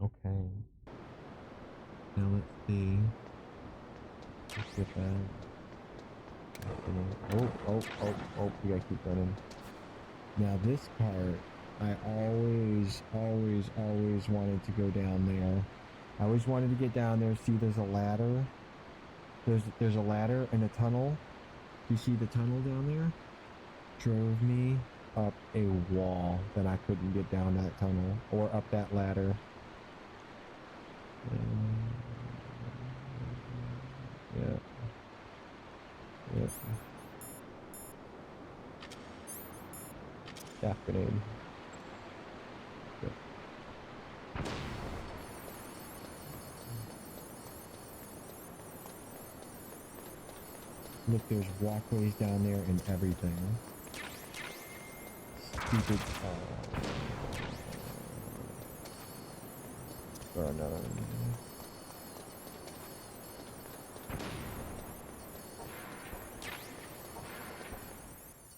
Okay. Now let's see. Let's get that. Oh, we gotta keep running. Now this part, I always wanted to go down there. I always wanted to get down there. See, there's a ladder. There's a ladder and a tunnel. You see the tunnel down there? Drove me up a wall that I couldn't get down that tunnel or up that ladder. Yeah. Yep. Gas grenade. Yep. Look, there's walkways down there and everything. Stupid. Or another one.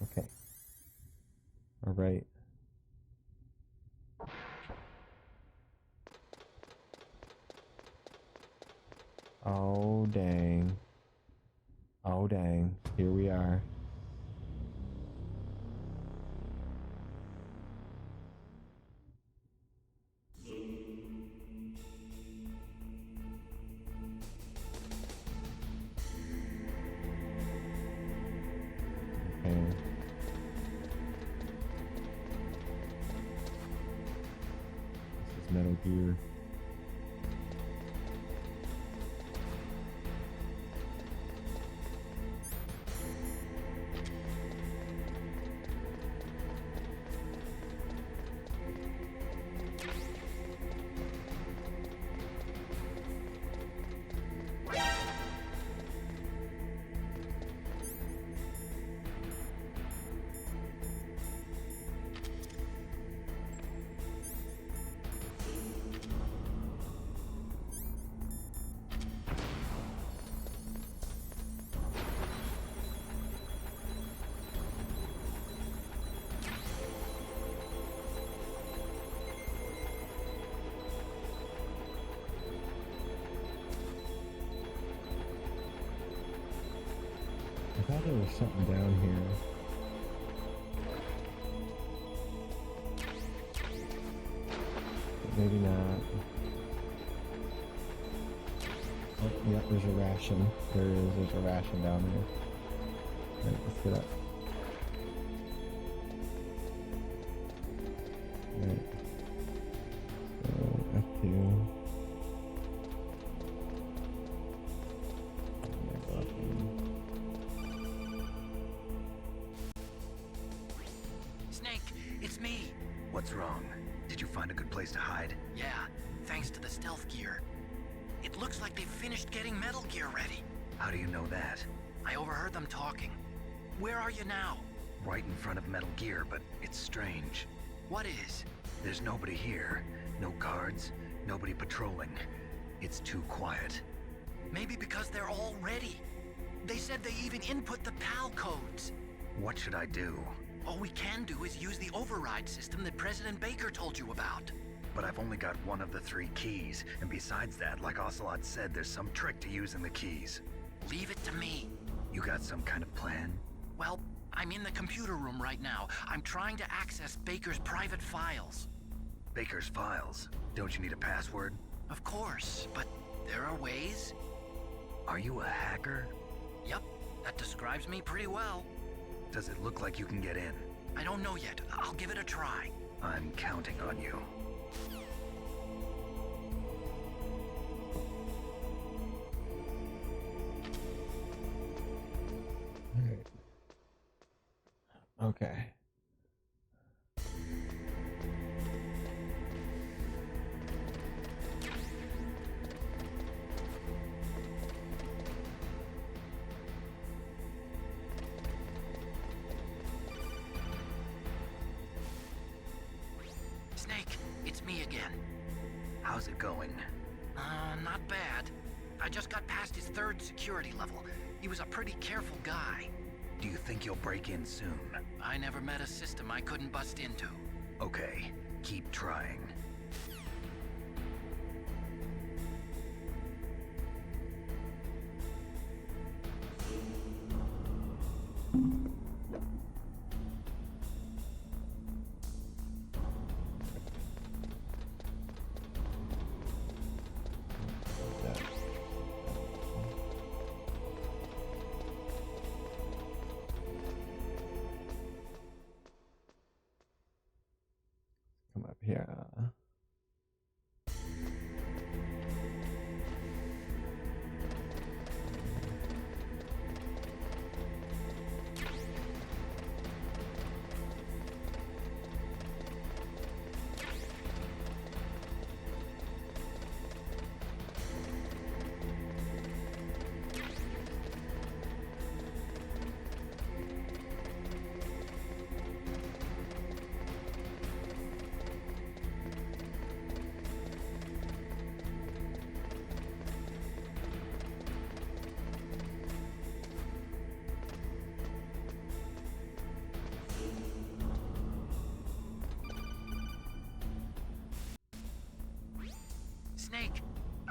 Okay. All right. Oh, dang. Oh, dang. Here we are. Okay. This is Metal Gear. I thought there was something down here. But maybe not. Oh, yeah, there's a ration. There's a ration down there. Alright, let's get up. Alright. So, F2. What's wrong? Did you find a good place to hide? Yeah, thanks to the stealth gear. It looks like they've finished getting Metal Gear ready. How do you know that? I overheard them talking. Where are you now? Right in front of Metal Gear, but it's strange. What is? There's nobody here. No guards, nobody patrolling. It's too quiet. Maybe because they're all ready. They said they even input the PAL codes. What should I do? All we can do is use the override system that President Baker told you about. But I've only got one of the 3 keys, and besides that, like Ocelot said, there's some trick to using the keys. Leave it to me. You got some kind of plan? Well, I'm in the computer room right now. I'm trying to access Baker's private files. Baker's files? Don't you need a password? Of course, but there are ways. Are you a hacker? Yep, that describes me pretty well. Does it look like you can get in? I don't know yet. I'll give it a try. I'm counting on you. Alright. Okay. Snake, it's me again. How's it going? Not bad. I just got past his 3rd security level. He was a pretty careful guy. Do you think you'll break in soon? I never met a system I couldn't bust into. Okay, keep trying.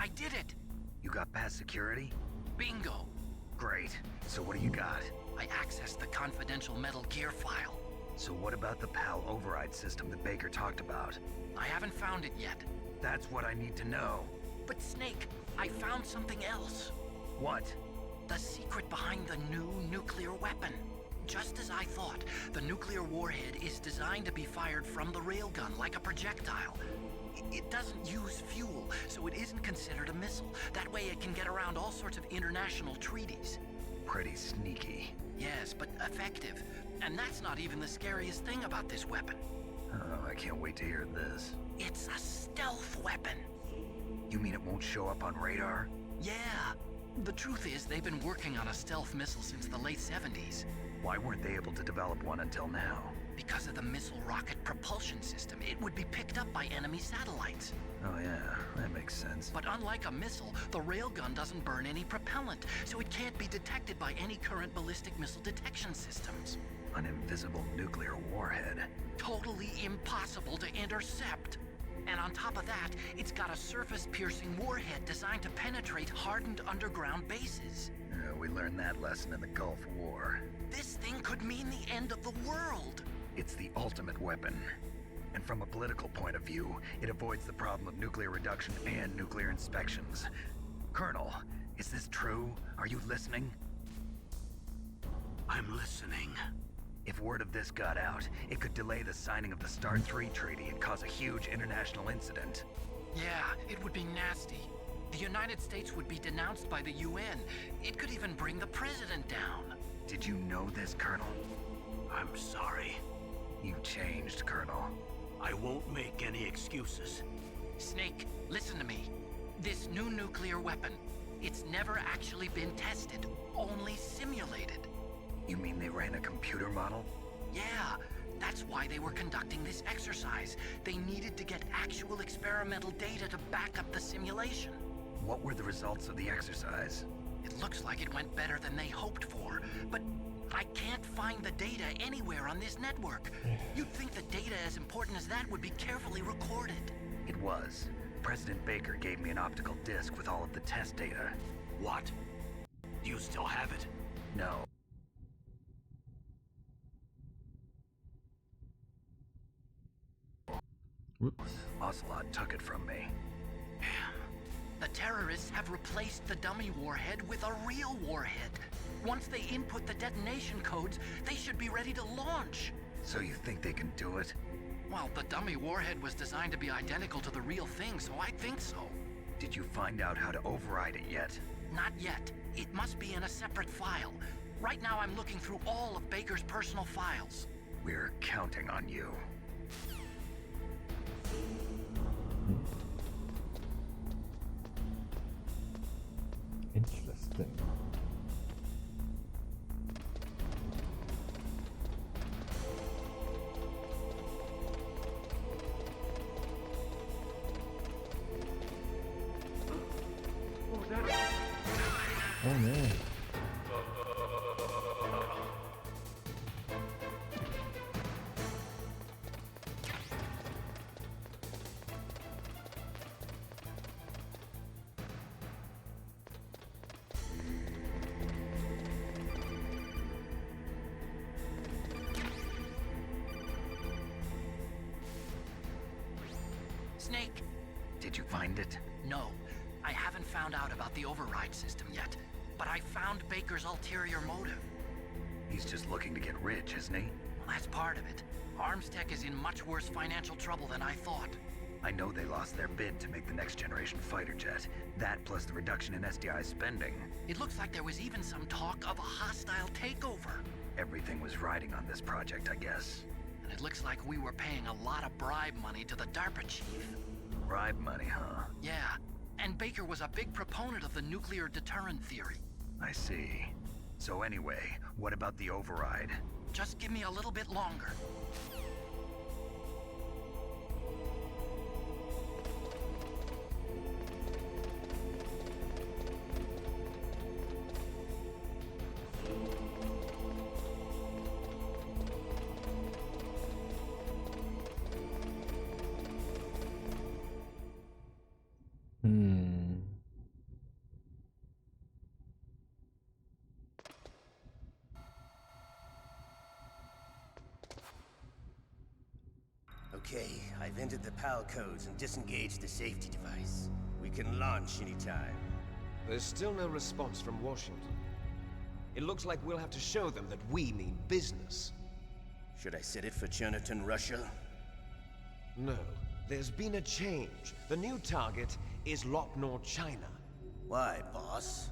I did it! You got past security? Bingo! Great. So what do you got? I accessed the confidential Metal Gear file. So what about the PAL override system that Baker talked about? I haven't found it yet. That's what I need to know. But Snake, I found something else. What? The secret behind the new nuclear weapon. Just as I thought, the nuclear warhead is designed to be fired from the railgun like a projectile. It doesn't use fuel, so it isn't considered a missile. That way it can get around all sorts of international treaties. Pretty sneaky. Yes, but effective. And that's not even the scariest thing about this weapon. Oh, I can't wait to hear this. It's a stealth weapon. You mean it won't show up on radar? Yeah. The truth is, they've been working on a stealth missile since the late 70s. Why weren't they able to develop one until now? Because of the missile rocket propulsion system, it would be picked up by enemy satellites. Oh yeah, that makes sense. But unlike a missile, the railgun doesn't burn any propellant, so it can't be detected by any current ballistic missile detection systems. An invisible nuclear warhead. Totally impossible to intercept. And on top of that, it's got a surface-piercing warhead designed to penetrate hardened underground bases. We learned that lesson in the Gulf War. This thing could mean the end of the world. It's the ultimate weapon. And from a political point of view, it avoids the problem of nuclear reduction and nuclear inspections. Colonel, is this true? Are you listening? I'm listening. If word of this got out, it could delay the signing of the START 3 treaty and cause a huge international incident. Yeah, it would be nasty. The United States would be denounced by the UN. It could even bring the president down. Did you know this, Colonel? I'm sorry. You changed, Colonel. I won't make any excuses. Snake, listen to me. This new nuclear weapon, it's never actually been tested, only simulated. You mean they ran a computer model? Yeah, that's why they were conducting this exercise. They needed to get actual experimental data to back up the simulation. What were the results of the exercise? It looks like it went better than they hoped for, but I can't find the data anywhere on this network. You'd think the data as important as that would be carefully recorded. It was. President Baker gave me an optical disc with all of the test data. What? Do you still have it? No. Whoops. Ocelot took it from me. Damn. The terrorists have replaced the dummy warhead with a real warhead. Once they input the detonation codes, they should be ready to launch. So you think they can do it? Well, the dummy warhead was designed to be identical to the real thing, so I think so. Did you find out how to override it yet? Not yet. It must be in a separate file. Right now I'm looking through all of Baker's personal files. We're counting on you. Interesting. Oh man. Snake? Did you find it? No. I haven't found out about the override system yet, but I found Baker's ulterior motive. He's just looking to get rich, isn't he? Well, that's part of it. Armstech is in much worse financial trouble than I thought. I know they lost their bid to make the next generation fighter jet. That plus the reduction in SDI spending. It looks like there was even some talk of a hostile takeover. Everything was riding on this project, I guess. And it looks like we were paying a lot of bribe money to the DARPA chief. Bribe money, huh? Yeah, and Baker was a big proponent of the nuclear deterrent theory. I see. So anyway, what about the override? Just give me a little bit longer. I've entered the PAL codes and disengaged the safety device. We can launch anytime. There's still no response from Washington. It looks like we'll have to show them that we mean business. Should I set it for Cherniton, Russia? No, there's been a change. The new target is Lopnor, China. Why, boss?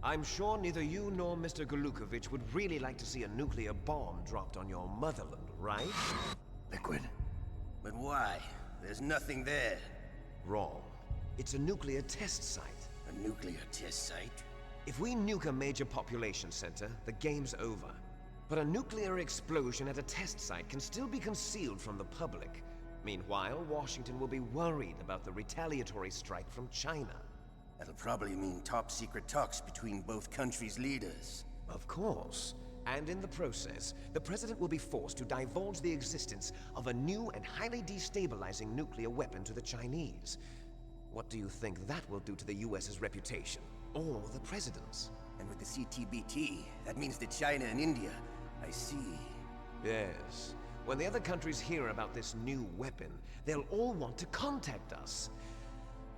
I'm sure neither you nor Mr. Golukovich would really like to see a nuclear bomb dropped on your motherland, right? Liquid. But why? There's nothing there. Wrong. It's a nuclear test site. A nuclear test site? If we nuke a major population center, the game's over. But a nuclear explosion at a test site can still be concealed from the public. Meanwhile, Washington will be worried about the retaliatory strike from China. That'll probably mean top-secret talks between both countries' leaders. Of course. And in the process, the President will be forced to divulge the existence of a new and highly destabilizing nuclear weapon to the Chinese. What do you think that will do to the US's reputation? Or the President's? And with the CTBT, that means that China and India... I see. Yes. When the other countries hear about this new weapon, they'll all want to contact us.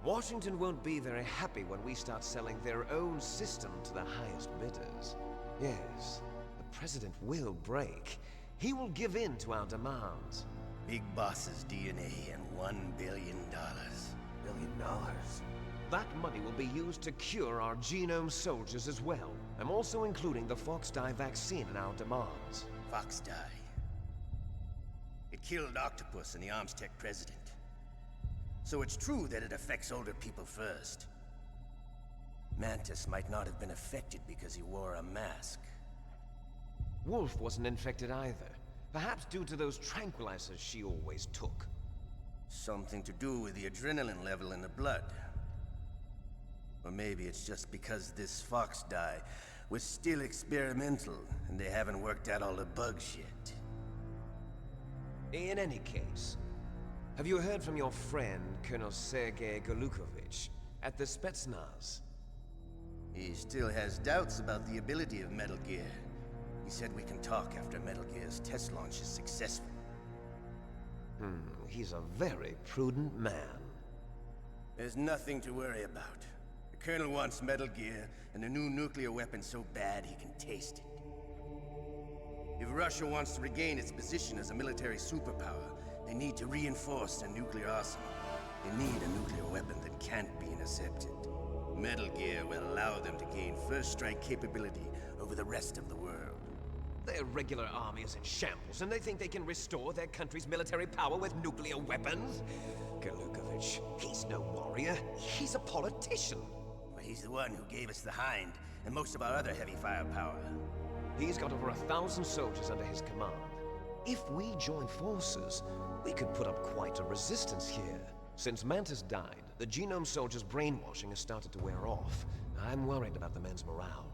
Washington won't be very happy when we start selling their own system to the highest bidders. Yes, the President will break. He will give in to our demands. Big Boss's DNA and $1 billion. $1 billion? That money will be used to cure our genome soldiers as well. I'm also including the Fox-Die vaccine in our demands. Fox-Die. It killed Octopus and the Armstech president. So it's true that it affects older people first. Mantis might not have been affected because he wore a mask. Wolf wasn't infected either. Perhaps due to those tranquilizers she always took. Something to do with the adrenaline level in the blood. Or maybe it's just because this Fox-Die was still experimental and they haven't worked out all the bugs yet. In any case, have you heard from your friend, Colonel Sergei Golukovich, at the Spetsnaz? He still has doubts about the ability of Metal Gear. He said we can talk after Metal Gear's test launch is successful. He's a very prudent man. There's nothing to worry about. The Colonel wants Metal Gear and a new nuclear weapon so bad he can taste it. If Russia wants to regain its position as a military superpower, they need to reinforce their nuclear arsenal. They need a nuclear weapon that can't be intercepted. Metal Gear will allow them to gain first strike capability over the rest of the world. Their regular army is in shambles, and they think they can restore their country's military power with nuclear weapons? Golukovich, he's no warrior. He's a politician. But he's the one who gave us the Hind and most of our other heavy firepower. He's got over 1,000 soldiers under his command. If we join forces, we could put up quite a resistance here. Since Mantis died, the genome soldiers' brainwashing has started to wear off. I'm worried about the men's morale.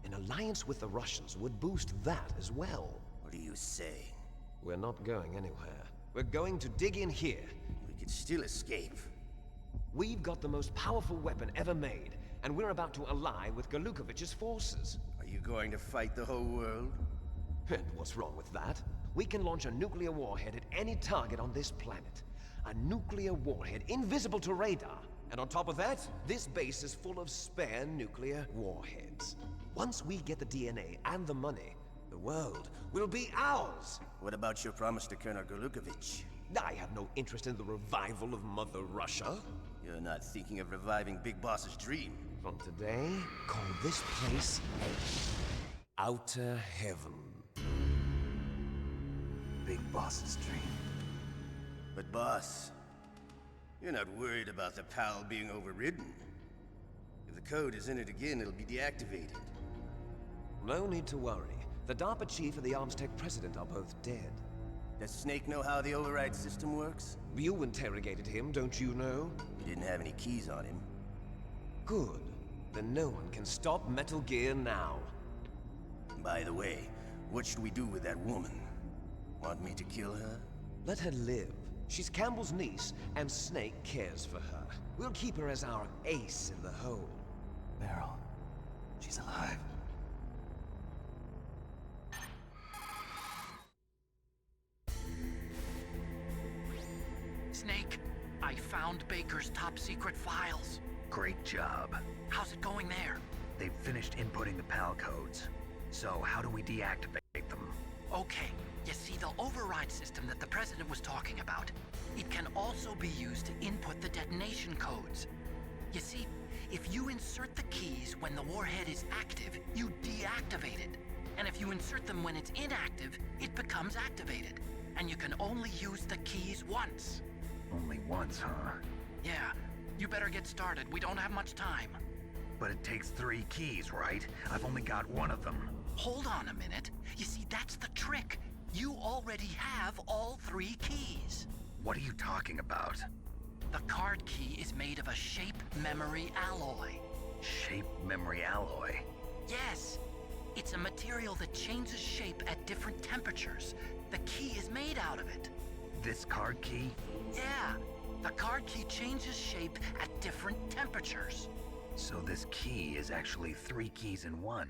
An alliance with the Russians would boost that as well. What are you saying? We're not going anywhere. We're going to dig in here. We could still escape. We've got the most powerful weapon ever made, and we're about to ally with Golukovich's forces. Are you going to fight the whole world? And what's wrong with that? We can launch a nuclear warhead at any target on this planet. A nuclear warhead invisible to radar. And on top of that, this base is full of spare nuclear warheads. Once we get the DNA and the money, the world will be ours! What about your promise to Colonel Golukovich? I have no interest in the revival of Mother Russia. You're not thinking of reviving Big Boss's dream. From today, call this place Outer Heaven. Big Boss's dream. But boss, you're not worried about the PAL being overridden. If the code is in it again, it'll be deactivated. No need to worry. The DARPA chief and the Armstech president are both dead. Does Snake know how the override system works? You interrogated him, don't you know? He didn't have any keys on him. Good. Then no one can stop Metal Gear now. By the way, what should we do with that woman? Want me to kill her? Let her live. She's Campbell's niece, and Snake cares for her. We'll keep her as our ace in the hole. Meryl, she's alive. found Baker's top secret files. Great job. How's it going there? They've finished inputting the PAL codes. So how do we deactivate them? Okay, you see the override system that the President was talking about? It can also be used to input the detonation codes. You see, if you insert the keys when the warhead is active, you deactivate it. And if you insert them when it's inactive, it becomes activated. And you can only use the keys once. Only once, huh? Yeah, you better get started. We don't have much time. But it takes 3 keys, right? I've only got 1 of them. Hold on a minute. You see, that's the trick. You already have all 3 keys. What are you talking about? The card key is made of a shape memory alloy. Shape memory alloy? Yes. It's a material that changes shape at different temperatures. The key is made out of it. This card key? Yeah. The card key changes shape at different temperatures. So this key is actually 3 keys in 1.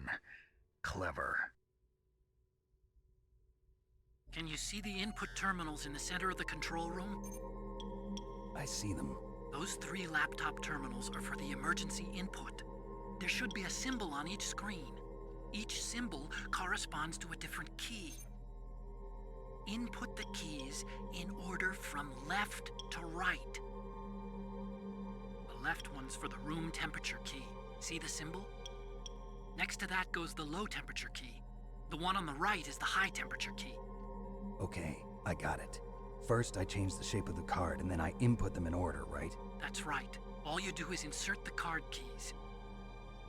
Clever. Can you see the input terminals in the center of the control room? I see them. Those 3 laptop terminals are for the emergency input. There should be a symbol on each screen. Each symbol corresponds to a different key. Input the keys in order from left to right. The left one's for the room temperature key. See the symbol? Next to that goes the low temperature key. The one on the right is the high temperature key. Okay, I got it. First, I change the shape of the card, and then I input them in order, right? That's right. All you do is insert the card keys.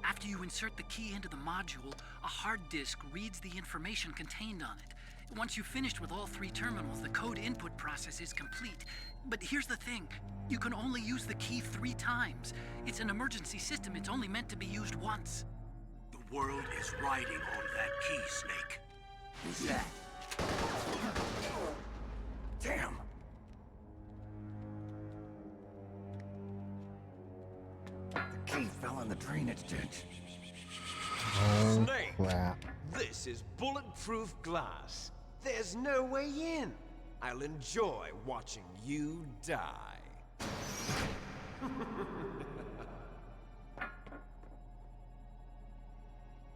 After you insert the key into the module, a hard disk reads the information contained on it. Once you've finished with all 3 terminals, the code input process is complete. But here's the thing. You can only use the key 3 times. It's an emergency system. It's only meant to be used once. The world is riding on that key, Snake. Who's that? Damn! The key fell in the drainage ditch. Oh, Snake! crap. This is bulletproof glass. There's no way in. I'll enjoy watching you die.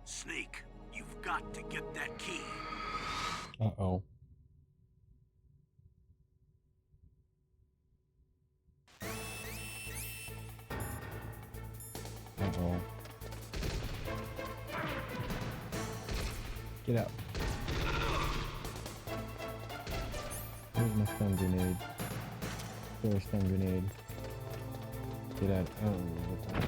Snake, you've got to get that key. Uh-oh. Uh-oh. Get out. Where's my stun grenade? There's a stun grenade. Get out. Oh, what's that?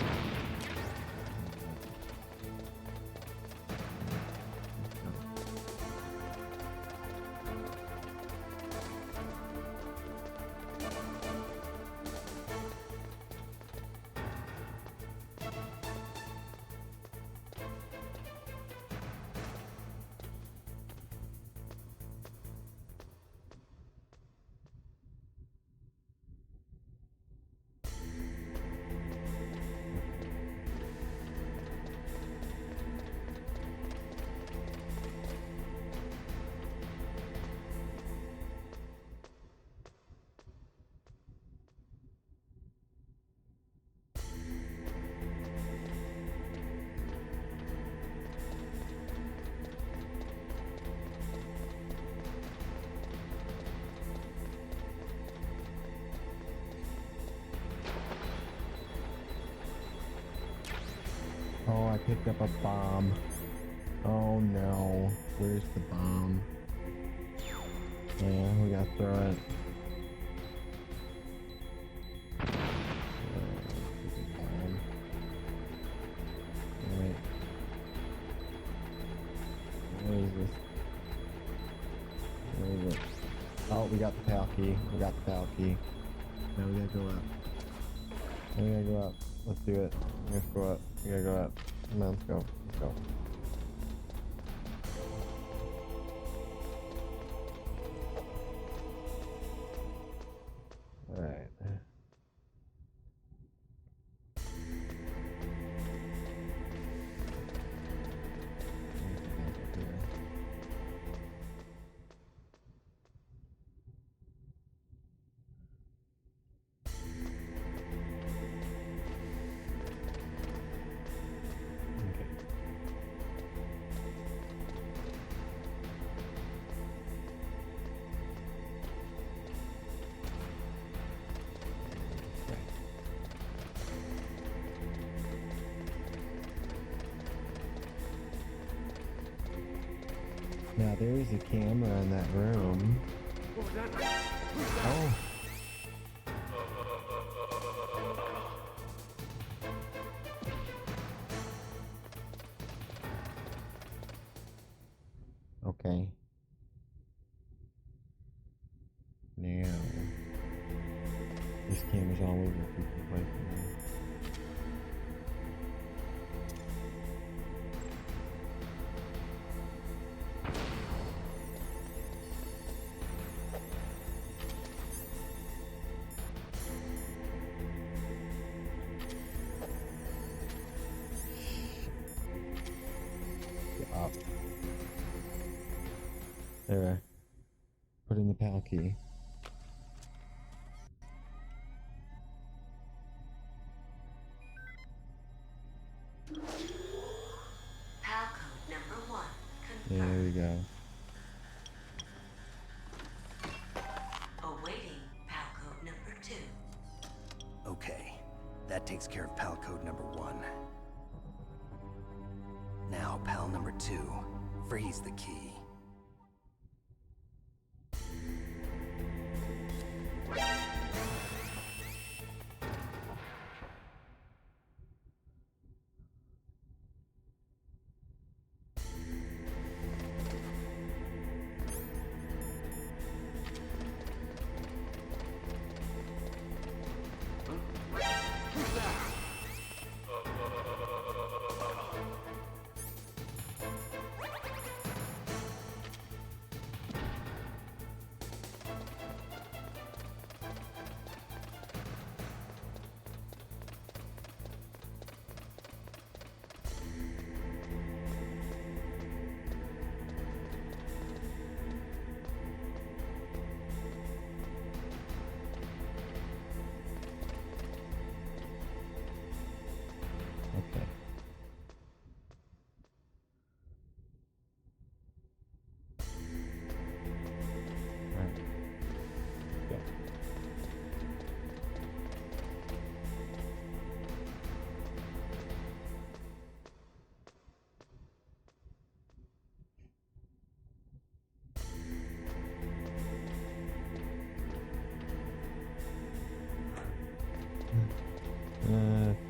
Oh, I picked up a bomb. Oh no. Where's the bomb? Yeah, we gotta throw it. Alright. Where is this? Where is it? Oh, we got the PAL key. We got the PAL key. Now we gotta go up. Now we gotta go up. Let's do it. Let's go up. We gotta go up. Come on, let's go. Let's go. Alright. there's a camera in that room. Oh. Okay. Now, this camera's all over the freaking place now. Up. There. Put in the PAL key. PAL code number 1. There we go. Awaiting PAL code number 2. Okay, that takes care of PAL code number 1. Now, PAL number 2. Freeze the key. Okay. Alright. Go.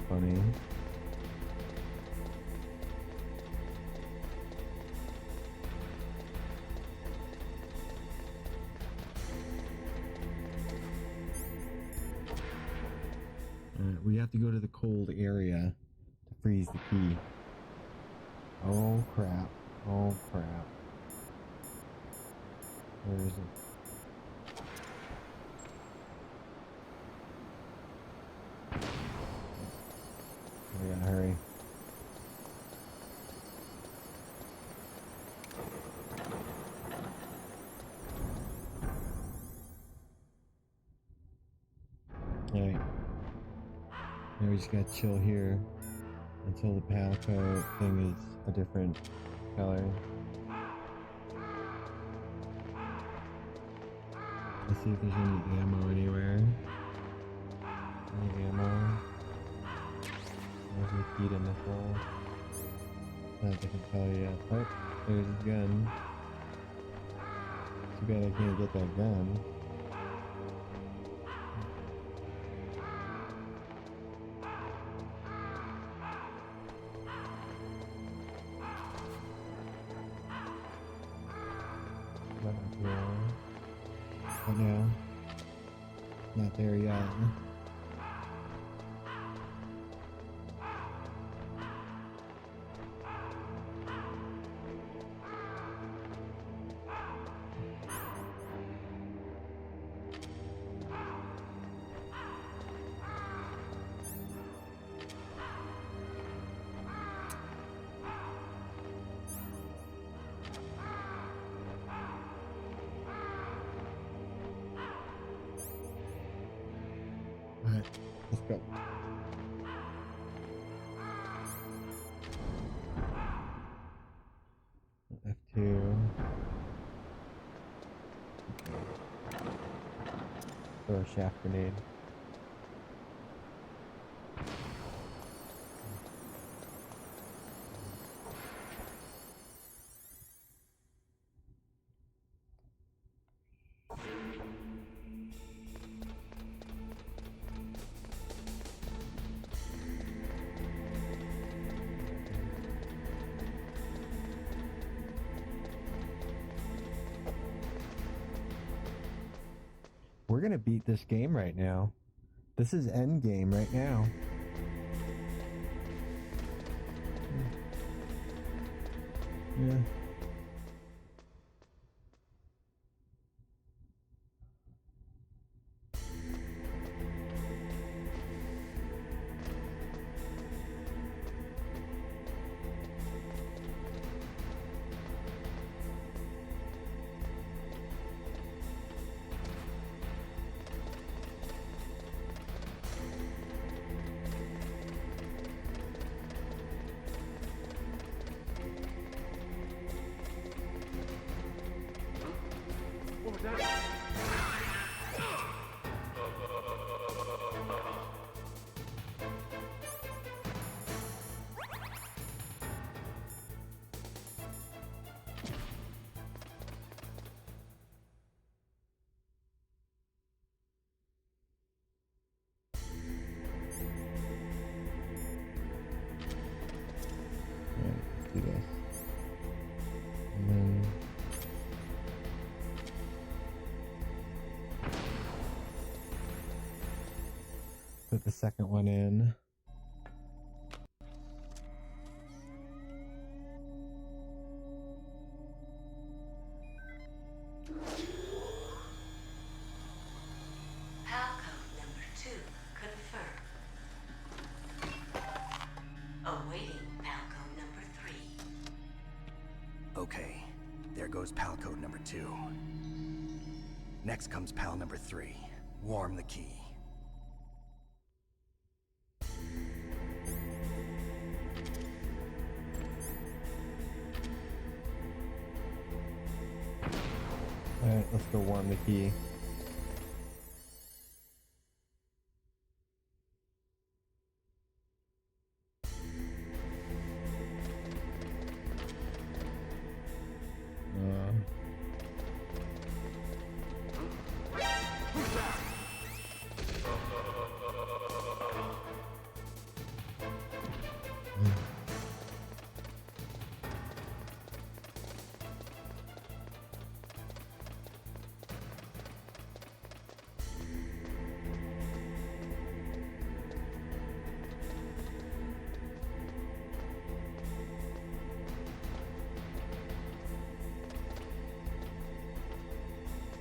Funny. We have to go to the cold area to freeze the key. Oh crap. Oh crap. Where is it? We gotta hurry. Alright. Now we just gotta chill here until the PAL code thing is a different color. Let's see if there's any ammo anywhere. Any ammo? There's Nikita missile. Not a different color yet. Oh, there's his gun. Too bad I can't get that gun. But no, not there yet. Alright, let's go. F2. Throw a shaft grenade. we're gonna beat this game right now. This is endgame right now. Yeah. Do this. And then put the second one in. PAL code number 2 confirmed. Awaiting PAL code number 3. Okay, there goes PAL code number 2. Next comes PAL number 3. Warm the key. Alright, let's go warm the key.